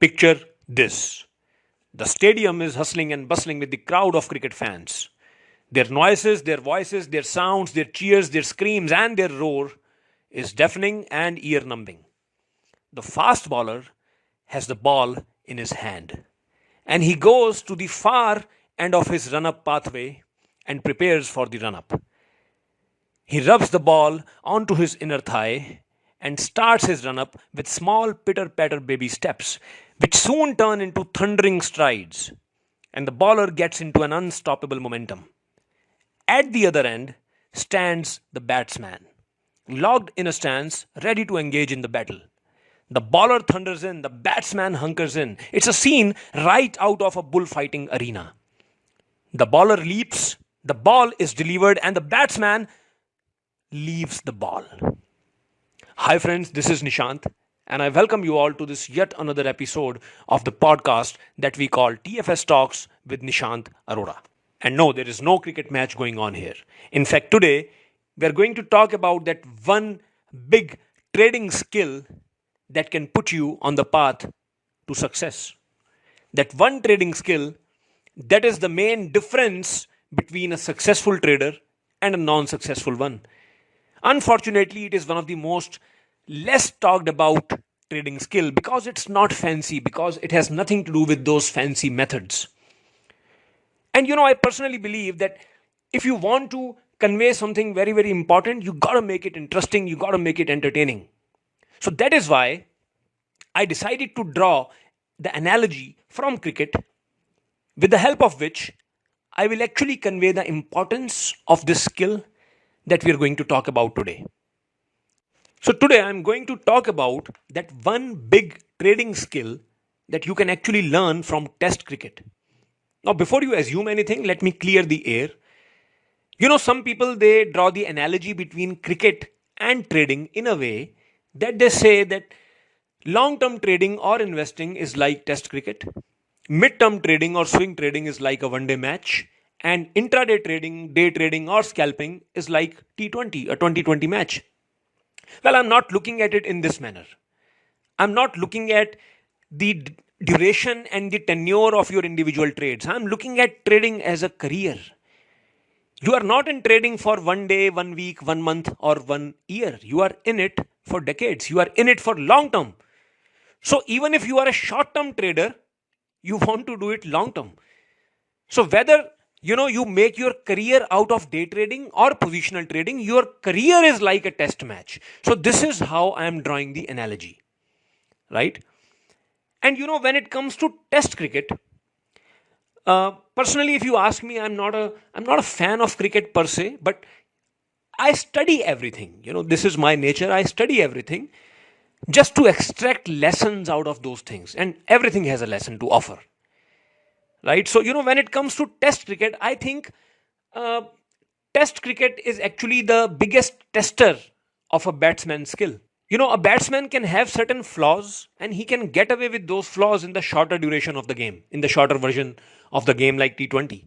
Picture this. The stadium is hustling and bustling with the crowd of cricket fans. Their noises, their voices, their sounds, their cheers, their screams, and their roar is deafening and ear numbing. The fast bowler has the ball in his hand, and he goes to the far end of his run up pathway and prepares for the run up. He rubs the ball onto his inner thigh and starts his run up with small pitter patter baby steps, which soon turn into thundering strides, and the bowler gets into an unstoppable momentum. At the other end stands the batsman, locked in a stance, ready to engage in the battle. The bowler thunders in, the batsman hunkers in. It's a scene right out of a bullfighting arena. The bowler leaps, the ball is delivered, and the batsman leaves the ball. Hi, friends, this is Nishant, and I welcome you all to this yet another episode of the podcast that we call TFS Talks with Nishant Arora. And no, there is no cricket match going on here. In fact, today we are going to talk about that one big trading skill that can put you on the path to success. That one trading skill that is the main difference between a successful trader and a non successful one. Unfortunately, it is one of the most less talked about trading skill because it's not fancy, because it has nothing to do with those fancy methods. And I personally believe that if you want to convey something very, very important, you gotta make it interesting, you gotta make it entertaining. So that is why I decided to draw the analogy from cricket, with the help of which I will actually convey the importance of this skill that we are going to talk about today. So today I'm going to talk about that one big trading skill that you can actually learn from test cricket. Now, before you assume anything, let me clear the air. Some people, they draw the analogy between cricket and trading in a way that they say that long-term trading or investing is like test cricket, mid-term trading or swing trading is like a one-day match, and intraday trading, day trading or scalping is like T20, a 2020 match. Well, I'm not looking at it in this manner. I'm not looking at the duration and the tenure of your individual trades. I'm looking at trading as a career. You are not in trading for one day, 1 week, 1 month, or 1 year. You are in it for decades. You are in it for long term. So even if you are a short term trader, you want to do it long term. So whether you make your career out of day trading or positional trading, your career is like a test match. So this is how I am drawing the analogy, right? And when it comes to test cricket, personally, if you ask me, I'm not a fan of cricket per se, but I study everything. This is my nature. I study everything just to extract lessons out of those things, and everything has a lesson to offer, right? So when it comes to test cricket, I think uh, test cricket is actually the biggest tester of a batsman's skill. A batsman can have certain flaws and he can get away with those flaws in the shorter duration of the game, in the shorter version of the game like T20.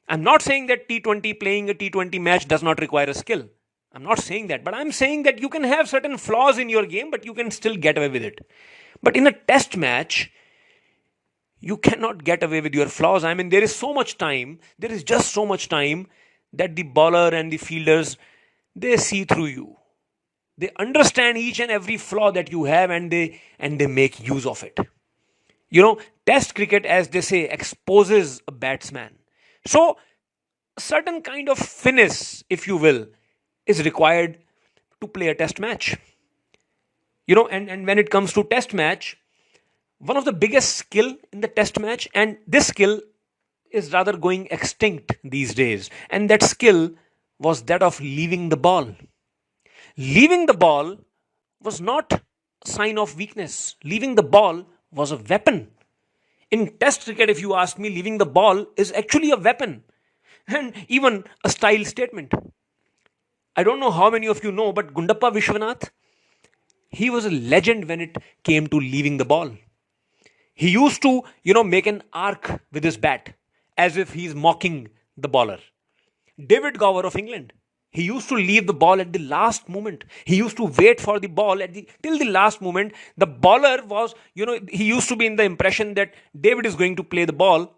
I'm not saying that T20, playing a T20 match does not require a skill. I'm not saying that, but I'm saying that you can have certain flaws in your game, but you can still get away with it. But in a test match, you cannot get away with your flaws. I mean, there is so much time, there is just so much time that the bowler and the fielders, they see through you. They understand each and every flaw that you have, and they make use of it. Test cricket, as they say, exposes a batsman. So a certain kind of finesse, if you will, is required to play a test match. And when it comes to test match, one of the biggest skill in the test match, and this skill is rather going extinct these days, and that skill was that of leaving the ball. Leaving the ball was not a sign of weakness. Leaving the ball was a weapon. In test cricket, if you ask me, leaving the ball is actually a weapon and even a style statement. I don't know how many of you know, but Gundappa Vishwanath, he was a legend when it came to leaving the ball. He used to, make an arc with his bat as if he's mocking the bowler. David Gower of England, He used to leave the ball at the last moment. He used to wait for the ball till the last moment. The bowler was, he used to be in the impression that David is going to play the ball,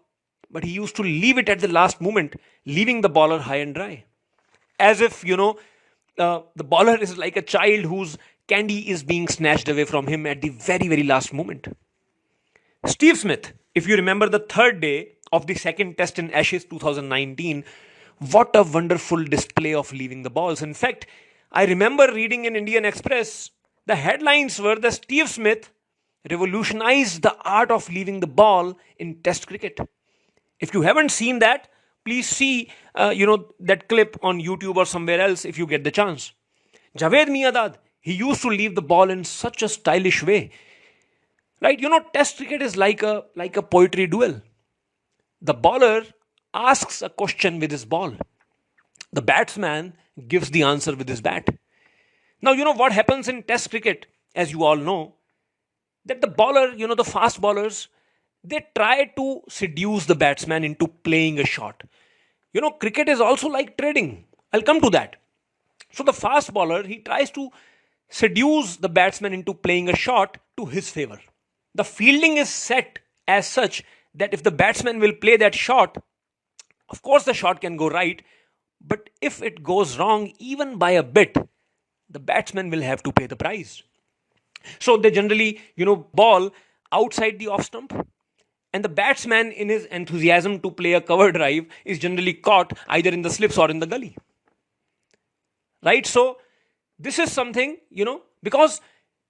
but he used to leave it at the last moment, leaving the bowler high and dry. As if, the bowler is like a child whose candy is being snatched away from him at the very, very last moment. Steve Smith, if you remember the third day of the second test in Ashes 2019, what a wonderful display of leaving the balls. In fact, I remember reading in Indian Express, the headlines were that Steve Smith revolutionized the art of leaving the ball in test cricket. If you haven't seen that, please see that clip on YouTube or somewhere else if you get the chance. Javed Miandad, he used to leave the ball in such a stylish way. Right? Test cricket is like a poetry duel. The bowler asks a question with his ball. The batsman gives the answer with his bat. Now, what happens in test cricket, as you all know, that the bowler, the fast bowlers, they try to seduce the batsman into playing a shot. Cricket is also like trading. I'll come to that. So the fast bowler, he tries to seduce the batsman into playing a shot to his favor. The fielding is set as such that if the batsman will play that shot, of course the shot can go right, but if it goes wrong even by a bit, the batsman will have to pay the price. So they generally, ball outside the off stump, and the batsman, in his enthusiasm to play a cover drive, is generally caught either in the slips or in the gully. Right? So this is something, because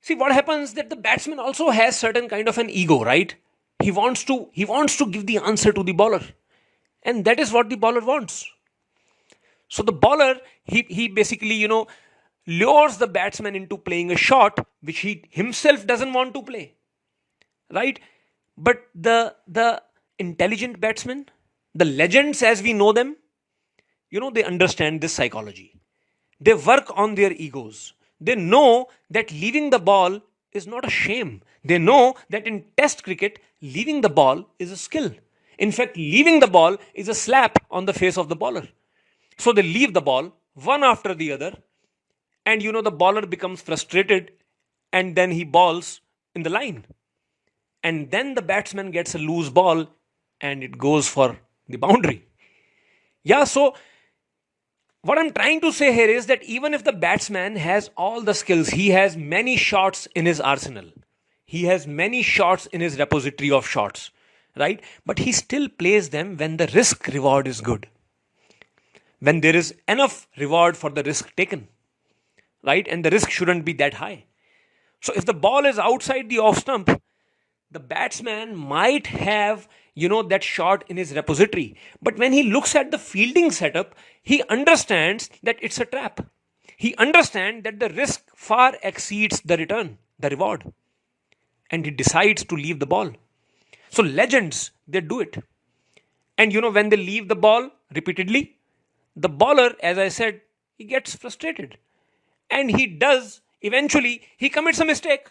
see what happens that the batsman also has certain kind of an ego, right? He wants to give the answer to the bowler. And that is what the bowler wants. So the bowler, he basically, lures the batsman into playing a shot which he himself doesn't want to play. Right? But the intelligent batsmen, the legends as we know them, they understand this psychology. They work on their egos. They know that leaving the ball is not a shame. They know that in test cricket, leaving the ball is a skill. In fact, leaving the ball is a slap on the face of the bowler. So they leave the ball one after the other, and the bowler becomes frustrated, and then he bowls in the line. And then the batsman gets a loose ball and it goes for the boundary. Yeah, so what I'm trying to say here is that even if the batsman has all the skills, he has many shots in his arsenal, he has many shots in his repository of shots, right? But he still plays them when the risk reward is good, when there is enough reward for the risk taken, right? And the risk shouldn't be that high. So if the ball is outside the off stump, the batsman might have, that shot in his repository. But when he looks at the fielding setup, he understands that it's a trap. He understands that the risk far exceeds the return, the reward. And he decides to leave the ball. So legends, they do it. And when they leave the ball repeatedly, the bowler, as I said, he gets frustrated. And eventually, he commits a mistake.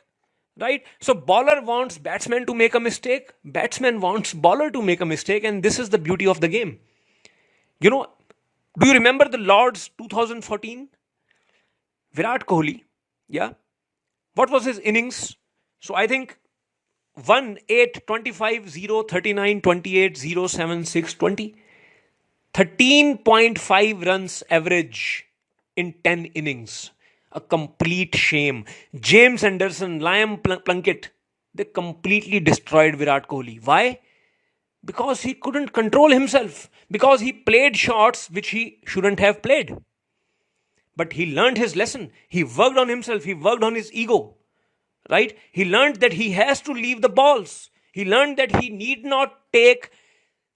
Right? So bowler wants batsman to make a mistake. Batsman wants bowler to make a mistake. And this is the beauty of the game. Do you remember the Lords 2014? Virat Kohli. Yeah. What was his innings? So I think 1, 8, 25, 0, 39, 28, 0, 7, 6, 20. 13.5 runs average in 10 innings. A complete shame. James Anderson, Liam Plunkett, they completely destroyed Virat Kohli. Why? Because he couldn't control himself. Because he played shots which he shouldn't have played. But he learned his lesson. He worked on himself. He worked on his ego. Right? He learned that he has to leave the balls. He learned that he need not take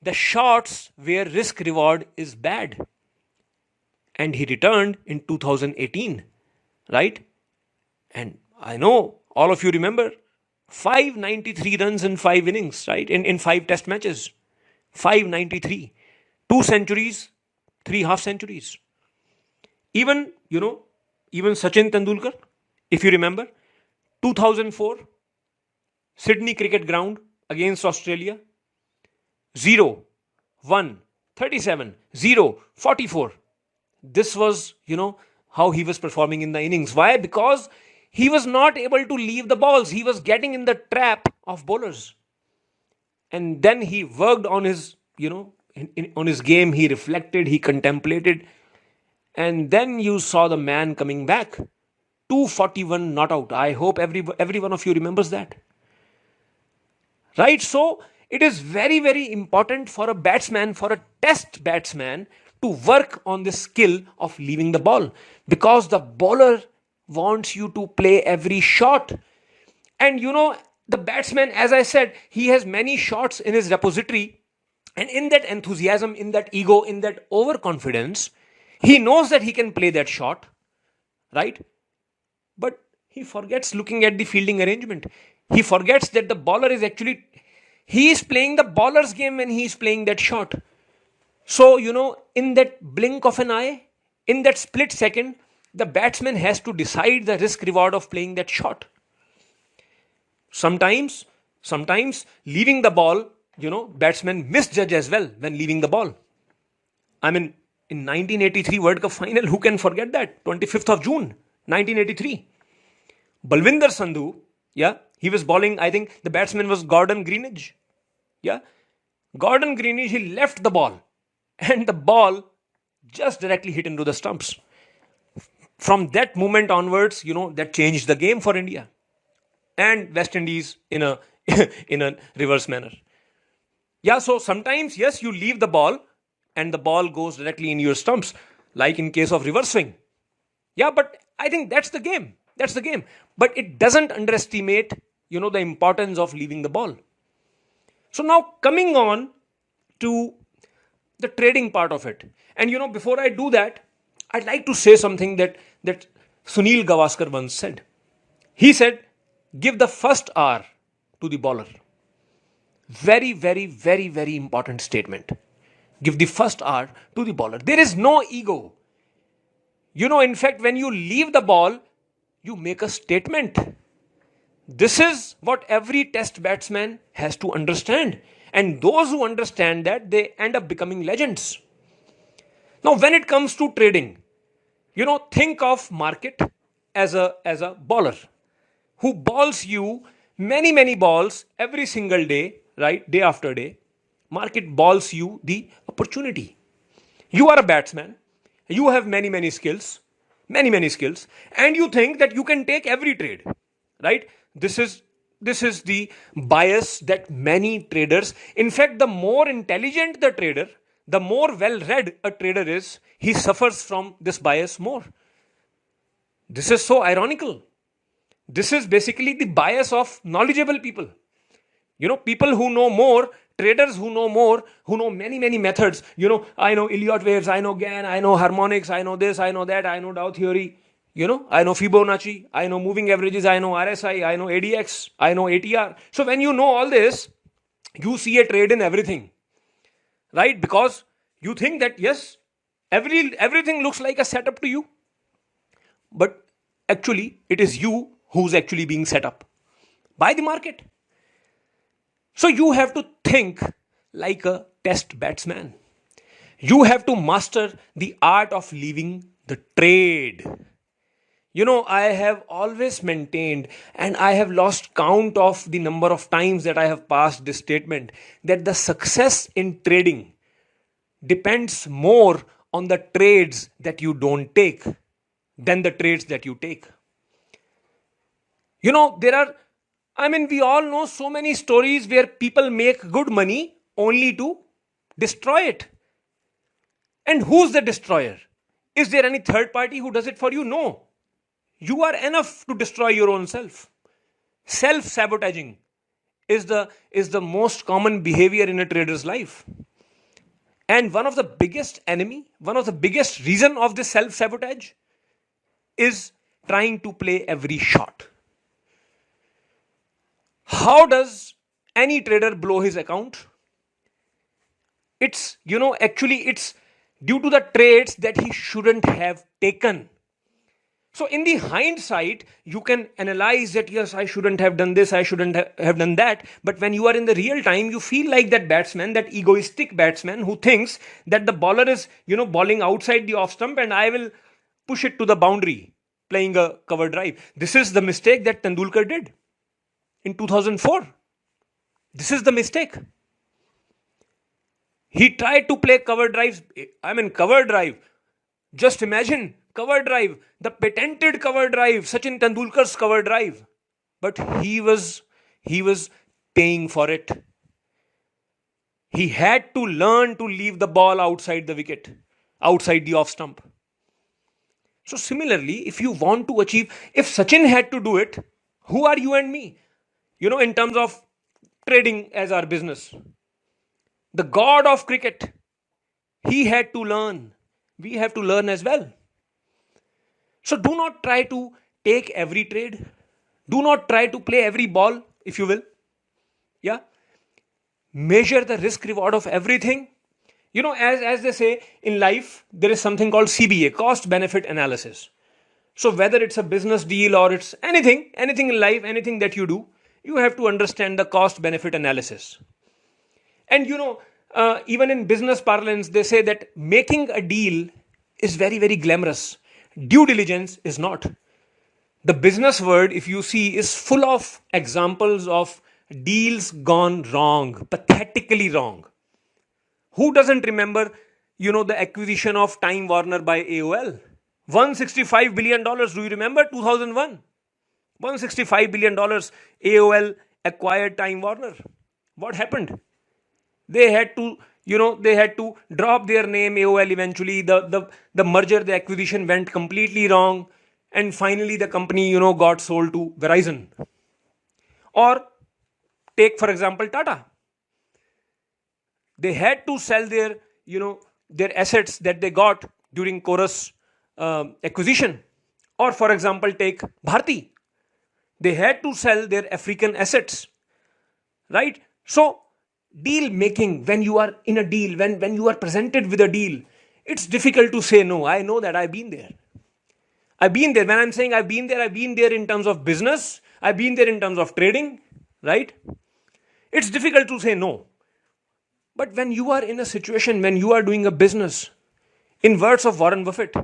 the shots where risk reward is bad. And he returned in 2018. Right? And I know all of you remember 593 runs in 5 innings, right? In 5 test matches. 593. 2 centuries, 3 half centuries. Even Sachin Tendulkar, if you remember, 2004, Sydney Cricket Ground against Australia. 0, 1, 37, 0, 44. this was, how he was performing in the innings. Why? Because he was not able to leave the balls. He was getting in the trap of bowlers. And then he worked on his, on his game. He reflected, he contemplated. And then you saw the man coming back. 241 not out. I hope every one of you remembers that. Right? So it is very, very important for a batsman, for a test batsman, to work on the skill of leaving the ball, because the bowler wants you to play every shot. And the batsman, as I said, he has many shots in his repository. And in that enthusiasm, in that ego, in that overconfidence, he knows that he can play that shot, right? But he forgets looking at the fielding arrangement. He forgets that the bowler is actually, he is playing the bowler's game when he is playing that shot. So, in that blink of an eye, in that split second, the batsman has to decide the risk reward of playing that shot. Sometimes leaving the ball, batsmen misjudge as well when leaving the ball. I mean, in 1983 World Cup final, who can forget that? 25th of June, 1983. Balwinder Sandhu, yeah, he was bowling, I think the batsman was Gordon Greenidge. Yeah, Gordon Greenidge, he left the ball and the ball just directly hit into the stumps. From that moment onwards, that changed the game for India and West Indies in a in a reverse manner. Yeah, so sometimes, yes, you leave the ball and the ball goes directly in your stumps, like in case of reverse swing. Yeah, but I think that's the game. That's the game. But it doesn't underestimate, the importance of leaving the ball. So now coming on to the trading part of it. And before I do that, I'd like to say something that Sunil Gavaskar once said. He said, give the first hour to the bowler. Very, very, very, very important statement. Give the first hour to the bowler. There is no ego. In fact, when you leave the ball, you make a statement. This is what every test batsman has to understand. And those who understand that, they end up becoming legends. Now, when it comes to trading, think of market as a bowler who bowls you many, many balls every single day, right? Day after day. Market bowls you the opportunity. You are a batsman. You have many, many skills, and you think that you can take every trade, right? This is the bias that many traders, in fact, the more intelligent the trader, the more well-read a trader is, he suffers from this bias more. This is so ironical. This is basically the bias of knowledgeable people. People who know more, traders who know more, who know many, many methods. I know Elliott waves, I know Gann, I know harmonics, I know this, I know that, I know Dow theory. I know Fibonacci, I know moving averages, I know RSI, I know ADX, I know ATR. So when you know all this, you see a trade in everything, right? Because you think that, yes, everything looks like a setup to you. But actually, it is you who's actually being set up by the market. So you have to think like a test batsman. You have to master the art of leaving the trade. I have always maintained, and I have lost count of the number of times that I have passed this statement, that the success in trading depends more on the trades that you don't take than the trades that you take. We all know so many stories where people make good money only to destroy it. And who's the destroyer? Is there any third party who does it for you? No. You are enough to destroy your own self. Self-sabotaging is the most common behavior in a trader's life. And one of the biggest reason of this self-sabotage is trying to play every shot. How does any trader blow his account? It's due to the trades that he shouldn't have taken. So in the hindsight, you can analyze that, yes, I shouldn't have done this, I shouldn't have done that. But when you are in the real time, you feel like that batsman, that egoistic batsman who thinks that the bowler is, bowling outside the off stump and I will push it to the boundary, playing a cover drive. This is the mistake that Tendulkar did in 2004. This is the mistake. He tried to play cover drives. I mean, cover drive. Just imagine cover drive, the patented cover drive, Sachin Tendulkar's cover drive. But he was paying for it. He had to learn to leave the ball outside the wicket, outside the off stump. So similarly, if you want to achieve, if Sachin had to do it, who are you and me? In terms of trading as our business. The god of cricket, he had to learn. We have to learn as well. So do not try to take every trade. Do not try to play every ball, if you will. Yeah. Measure the risk reward of everything. As they say in life, there is something called CBA, cost benefit analysis. So whether it's a business deal or it's anything in life, anything that you do, you have to understand the cost benefit analysis. And even in business parlance, they say that making a deal is very, very glamorous. Due diligence is not. The business world, if you see, is full of examples of deals gone wrong, pathetically wrong. Who doesn't remember, the acquisition of Time Warner by AOL? $165 billion. Do you remember 2001? $165 billion. AOL acquired Time Warner. What happened? They had to drop their name AOL eventually. The merger, the acquisition went completely wrong. And finally the company, got sold to Verizon. Or take, for example, Tata. They had to sell their, their assets that they got during Chorus acquisition. Or for example, take Bharti. They had to sell their African assets. Right? So, deal making, when you are in a deal, when you are presented with a deal, it's difficult to say no. I know that. I've been there. When I'm saying I've been there in terms of business. I've been there in terms of trading. Right? It's difficult to say no. But when you are in a situation, when you are doing a business, in words of Warren Buffett,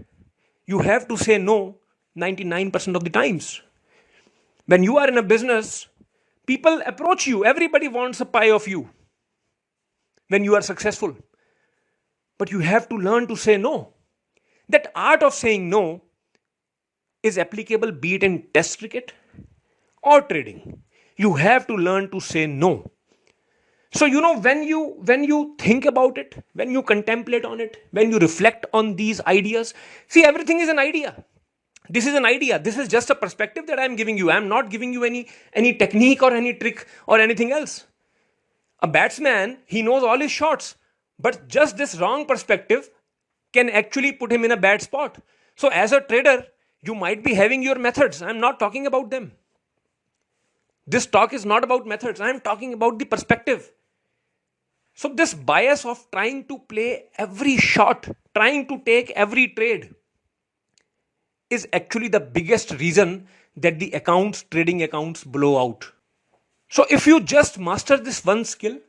you have to say no 99% of the times. When you are in a business, people approach you. Everybody wants a pie of you when you are successful. But you have to learn to say no. That art of saying no is applicable, be it in test cricket or trading. You have to learn to say no. So, when you think about it, when you contemplate on it, when you reflect on these ideas, see, everything is an idea. This is an idea. This is just a perspective that I'm giving you. I'm not giving you any technique or any trick or anything else. A batsman, he knows all his shots, but just this wrong perspective can actually put him in a bad spot. So as a trader, you might be having your methods. I'm not talking about them. This talk is not about methods. I'm talking about the perspective. So this bias of trying to play every shot, trying to take every trade, is actually the biggest reason that the trading accounts blow out. So if you just master this one skill,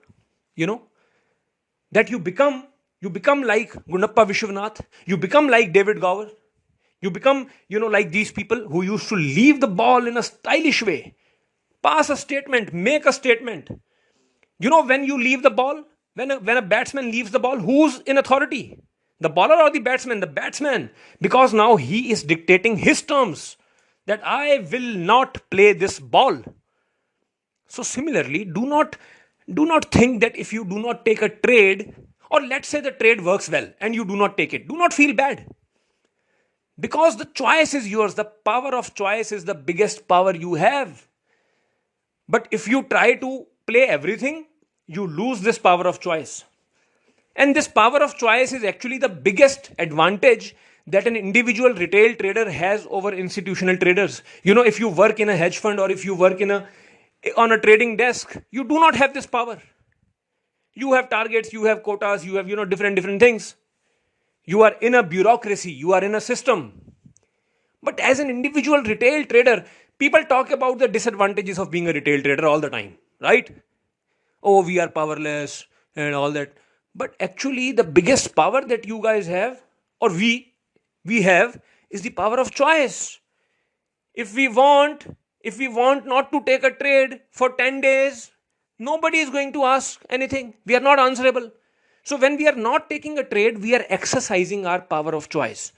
that you become like Gundappa Vishwanath, you become like David Gower, you become, like these people who used to leave the ball in a stylish way, pass a statement, make a statement. When you leave the ball, when a batsman leaves the ball, who's in authority? The bowler or the batsman? The batsman. Because now he is dictating his terms that I will not play this ball. So similarly, do not think that if you do not take a trade, or let's say the trade works well and you do not take it, do not feel bad. Because the choice is yours. The power of choice is the biggest power you have. But if you try to play everything, you lose this power of choice. And this power of choice is actually the biggest advantage that an individual retail trader has over institutional traders. If you work in a hedge fund or if you work on a trading desk, you do not have this power. You have targets, you have quotas, you have, different things. You are in a bureaucracy, you are in a system. But as an individual retail trader, people talk about the disadvantages of being a retail trader all the time, right? Oh, we are powerless and all that. But actually, the biggest power that you guys have, or we have, is the power of choice. If we want, if we want not to take a trade for 10 days, nobody is going to ask anything. We are not answerable. So when we are not taking a trade, we are exercising our power of choice.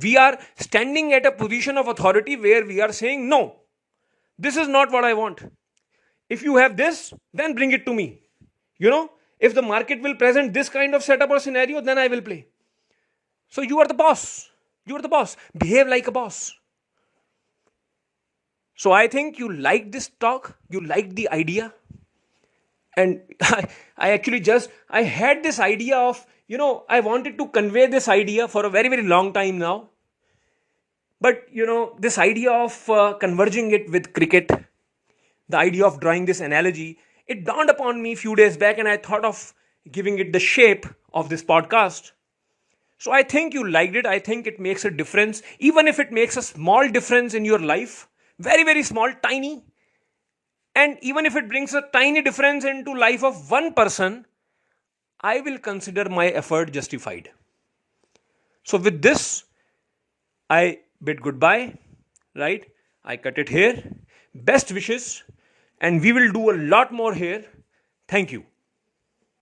We are standing at a position of authority where we are saying, no, this is not what I want. If you have this, then bring it to me. If the market will present this kind of setup or scenario, then I will play. So you are the boss. You are the boss. Behave like a boss. So I think you liked this talk. You liked the idea. And I actually I had this idea of, I wanted to convey this idea for a very, very long time now. But, this idea of converging it with cricket, the idea of drawing this analogy, it dawned upon me a few days back, and I thought of giving it the shape of this podcast. So I think you liked it. I think it makes a difference. Even if it makes a small difference in your life, very, very small, tiny. And even if it brings a tiny difference into life of one person, I will consider my effort justified. So with this, I bid goodbye, right? I cut it here. Best wishes. And we will do a lot more here. Thank you.